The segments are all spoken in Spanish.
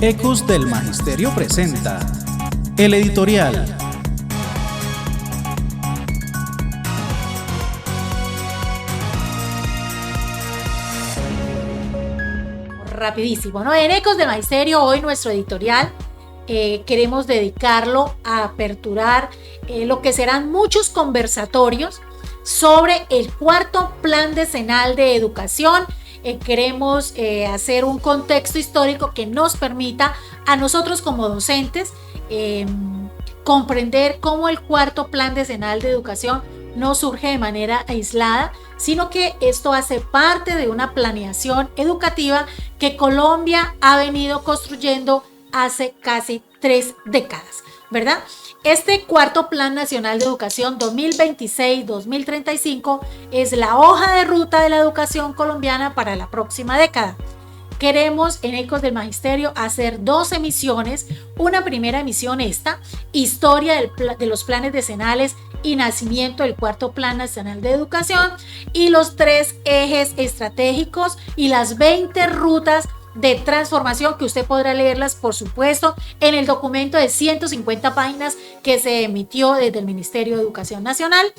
Ecos del Magisterio presenta el editorial. Rapidísimo, ¿no? En Ecos del Magisterio, hoy nuestro editorial queremos dedicarlo a aperturar lo que serán muchos conversatorios sobre el cuarto Plan Decenal de Educación. Queremos hacer un contexto histórico que nos permita a nosotros como docentes comprender cómo el cuarto Plan Decenal de Educación no surge de manera aislada, sino que esto hace parte de una planeación educativa que Colombia ha venido construyendo hace casi 3 décadas, ¿verdad? Este cuarto Plan Nacional de Educación 2026-2035 es la hoja de ruta de la educación colombiana para la próxima década. Queremos en Ecos del Magisterio hacer 2 emisiones. Una primera emisión historia de los planes decenales y nacimiento del cuarto Plan Nacional de Educación, y los 3 ejes estratégicos y las 20 rutas de transformación que usted podrá leerlas, por supuesto, en el documento de 150 páginas que se emitió desde el Ministerio de Educación Nacional.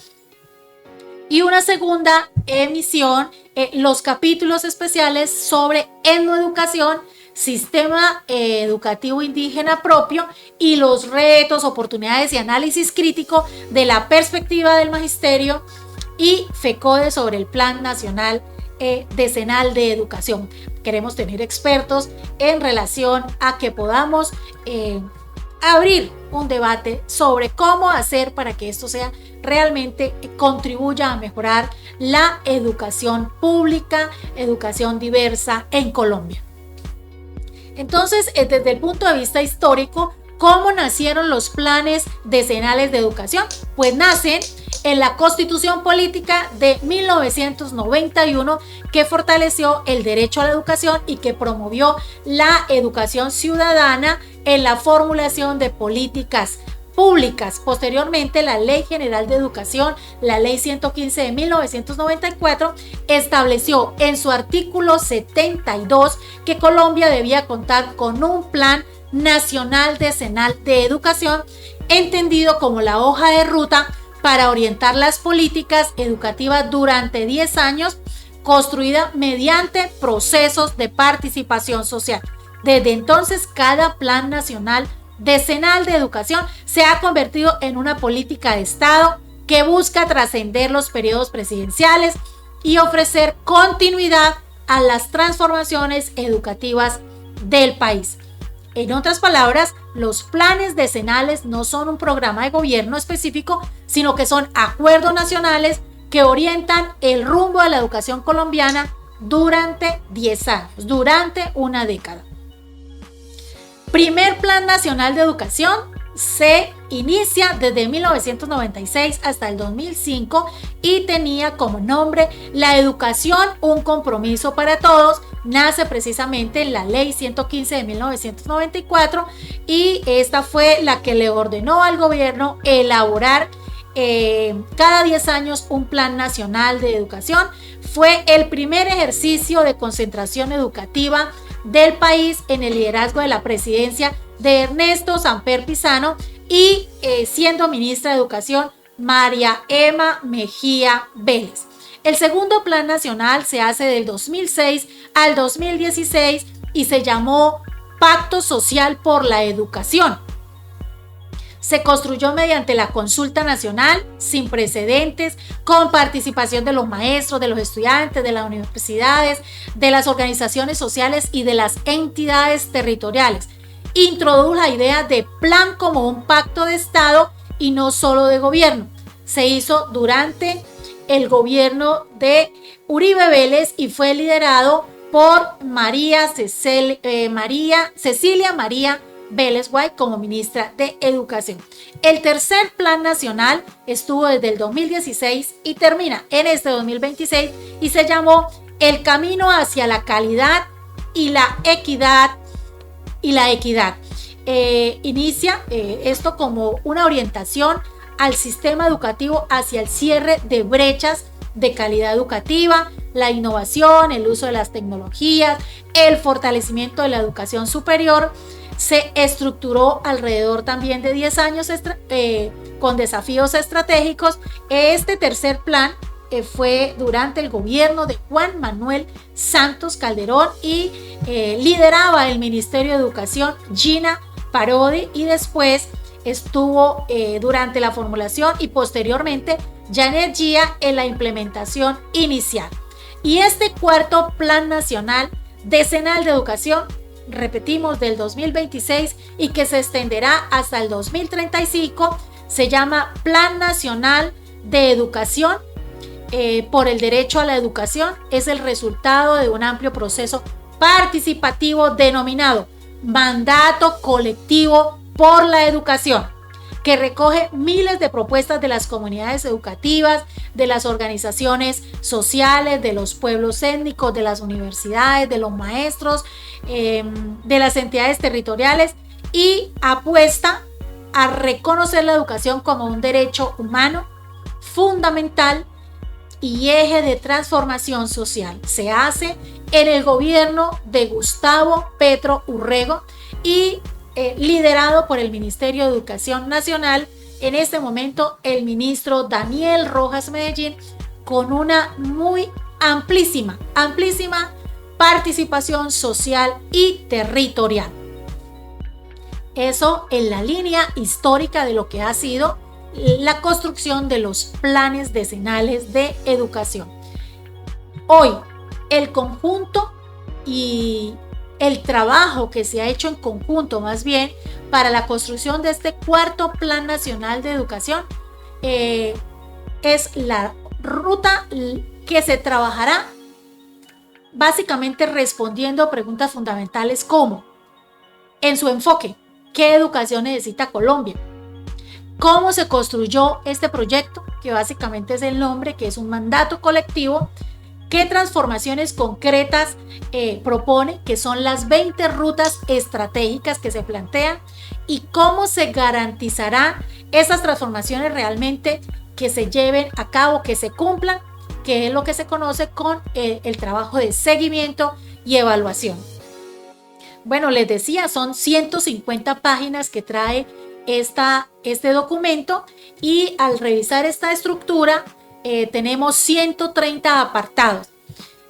Y una segunda emisión, los capítulos especiales sobre etnoeducación, sistema educativo indígena propio y los retos, oportunidades y análisis crítico de la perspectiva del magisterio, y FECODE sobre el Plan Nacional Decenal de Educación. Queremos tener expertos en relación a que podamos abrir un debate sobre cómo hacer para que esto sea realmente contribuya a mejorar la educación pública, educación diversa en Colombia. Entonces, desde el punto de vista histórico, ¿cómo nacieron los planes decenales de educación? Pues nacen en la Constitución Política de 1991, que fortaleció el derecho a la educación y que promovió la educación ciudadana en la formulación de políticas públicas. Posteriormente, la Ley General de Educación, la Ley 115 de 1994, estableció en su artículo 72 que Colombia debía contar con un Plan Nacional Decenal de Educación, entendido como la hoja de ruta para orientar las políticas educativas durante 10 años, construida mediante procesos de participación social. Desde entonces, cada Plan Nacional Decenal de Educación se ha convertido en una política de Estado que busca trascender los periodos presidenciales y ofrecer continuidad a las transformaciones educativas del país. En otras palabras, los planes decenales no son un programa de gobierno específico, sino que son acuerdos nacionales que orientan el rumbo de la educación colombiana durante 10 años, durante una década. Primer Plan Nacional de Educación se inicia desde 1996 hasta el 2005 y tenía como nombre La Educación, un compromiso para todos. Nace precisamente en la Ley 115 de 1994 y esta fue la que le ordenó al gobierno elaborar cada 10 años un Plan Nacional de Educación. Fue el primer ejercicio de concentración educativa del país en el liderazgo de la presidencia de Ernesto Samper Pizano y siendo ministra de Educación María Emma Mejía Vélez. El segundo Plan Nacional se hace del 2006 al 2016 y se llamó Pacto Social por la Educación. Se construyó mediante la consulta nacional sin precedentes, con participación de los maestros, de los estudiantes, de las universidades, de las organizaciones sociales y de las entidades territoriales. Introdujo la idea de plan como un pacto de Estado y no solo de gobierno. Se hizo durante el gobierno de Uribe Vélez y fue liderado por Cecilia María Vélez White como ministra de Educación. El tercer Plan Nacional estuvo desde el 2016 y termina en este 2026 y se llamó El Camino hacia la Calidad y la Equidad. Inicia esto como una orientación al sistema educativo hacia el cierre de brechas de calidad educativa, la innovación, el uso de las tecnologías, el fortalecimiento de la educación superior. Se estructuró alrededor también de 10 años con desafíos estratégicos. Este tercer plan fue durante el gobierno de Juan Manuel Santos Calderón y lideraba el Ministerio de Educación Gina Parodi, y después estuvo durante la formulación y posteriormente Janet Gia en la implementación inicial. Y este cuarto Plan Nacional Decenal de Educación, repetimos, del 2026 y que se extenderá hasta el 2035, se llama Plan Nacional de Educación por el Derecho a la Educación. Es el resultado de un amplio proceso participativo denominado Mandato Colectivo por la Educación, que recoge miles de propuestas de las comunidades educativas, de las organizaciones sociales, de los pueblos étnicos, de las universidades, de los maestros, de las entidades territoriales, y apuesta a reconocer la educación como un derecho humano fundamental y eje de transformación social. Se hace en el gobierno de Gustavo Petro Urrego y liderado por el Ministerio de Educación Nacional, en este momento el ministro Daniel Rojas Medellín, con una muy amplísima participación social y territorial. Eso en la línea histórica de lo que ha sido la construcción de los planes decenales de educación. Hoy, el conjunto y el trabajo que se ha hecho en conjunto, más bien, para la construcción de este cuarto Plan Nacional de Educación, es la ruta que se trabajará básicamente respondiendo a preguntas fundamentales como, en su enfoque, ¿qué educación necesita Colombia? ¿Cómo se construyó este proyecto? Que básicamente es el nombre, que es un mandato colectivo. ¿Qué transformaciones concretas propone? Que son las 20 rutas estratégicas que se plantean, y cómo se garantizarán esas transformaciones realmente que se lleven a cabo, que se cumplan, que es lo que se conoce con el trabajo de seguimiento y evaluación. Bueno, les decía, son 150 páginas que trae este documento, y al revisar esta estructura tenemos 130 apartados,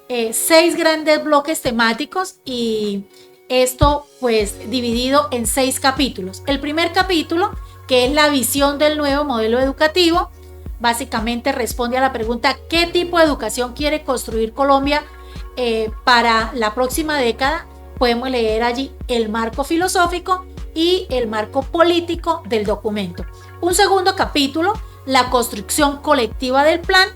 6 grandes bloques temáticos, y esto pues dividido en 6 capítulos. El primer capítulo, que es la visión del nuevo modelo educativo, básicamente responde a la pregunta ¿qué tipo de educación quiere construir Colombia para la próxima década? Podemos leer allí el marco filosófico y el marco político del documento. Un segundo capítulo, la construcción colectiva del plan,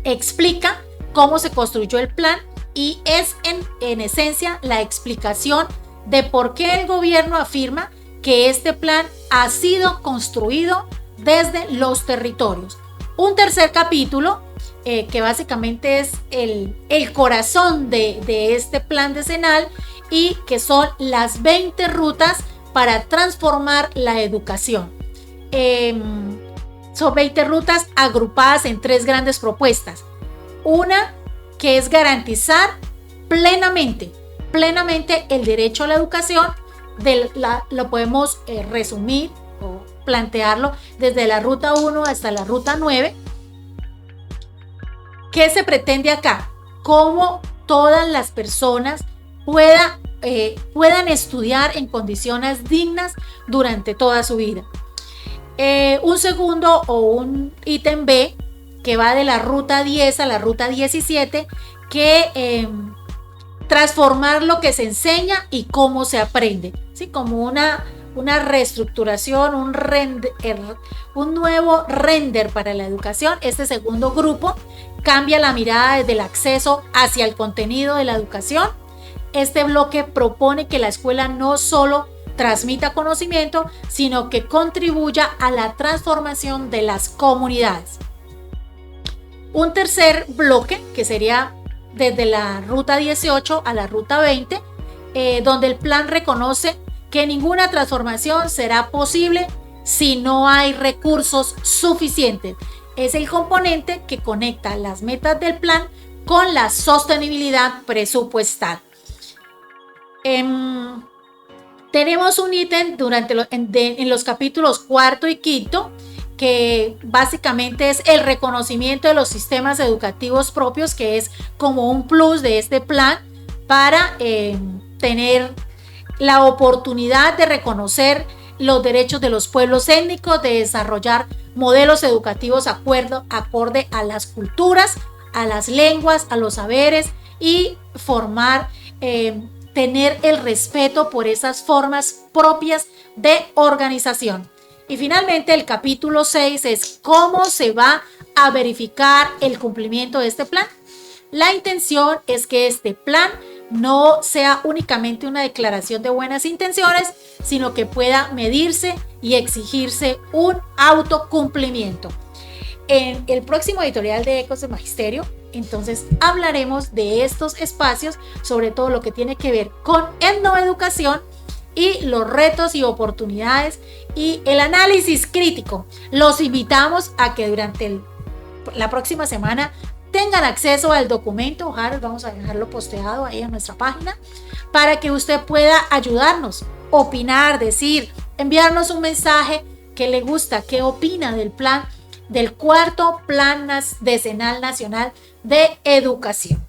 explica cómo se construyó el plan y es en esencia la explicación de por qué el gobierno afirma que este plan ha sido construido desde los territorios. Un tercer capítulo, que básicamente es el corazón de este plan decenal, y que son las 20 rutas para transformar la educación. Son 20 rutas agrupadas en 3 grandes propuestas. Una que es garantizar plenamente el derecho a la educación. Lo podemos resumir o plantearlo desde la ruta 1 hasta la ruta 9. ¿Qué se pretende acá? Cómo todas las personas puedan estudiar en condiciones dignas durante toda su vida. Un segundo o un ítem B, que va de la ruta 10 a la ruta 17, que transformar lo que se enseña y cómo se aprende, ¿sí? Como una reestructuración, un nuevo render para la educación. Este segundo grupo cambia la mirada desde el acceso hacia el contenido de la educación. Este bloque propone que la escuela no solo transmita conocimiento, sino que contribuya a la transformación de las comunidades. Un tercer bloque, que sería desde la ruta 18 a la ruta 20, donde el plan reconoce que ninguna transformación será posible si no hay recursos suficientes. Es el componente que conecta las metas del plan con la sostenibilidad presupuestal. Tenemos un ítem en los capítulos 4 y 5 que básicamente es el reconocimiento de los sistemas educativos propios, que es como un plus de este plan para tener la oportunidad de reconocer los derechos de los pueblos étnicos, de desarrollar modelos educativos acorde a las culturas, a las lenguas, a los saberes y formar, tener el respeto por esas formas propias de organización. Y finalmente el capítulo 6 es cómo se va a verificar el cumplimiento de este plan. La intención es que este plan no sea únicamente una declaración de buenas intenciones, sino que pueda medirse y exigirse un autocumplimiento. En el próximo editorial de Ecos del Magisterio, entonces hablaremos de estos espacios, sobre todo lo que tiene que ver con etnoeducación y los retos y oportunidades y el análisis crítico. Los invitamos a que durante la próxima semana tengan acceso al documento. Ojalá vamos a dejarlo posteado ahí en nuestra página para que usted pueda ayudarnos, opinar, decir, enviarnos un mensaje que le gusta, qué opina del plan, del cuarto Plan Decenal Nacional de Educación.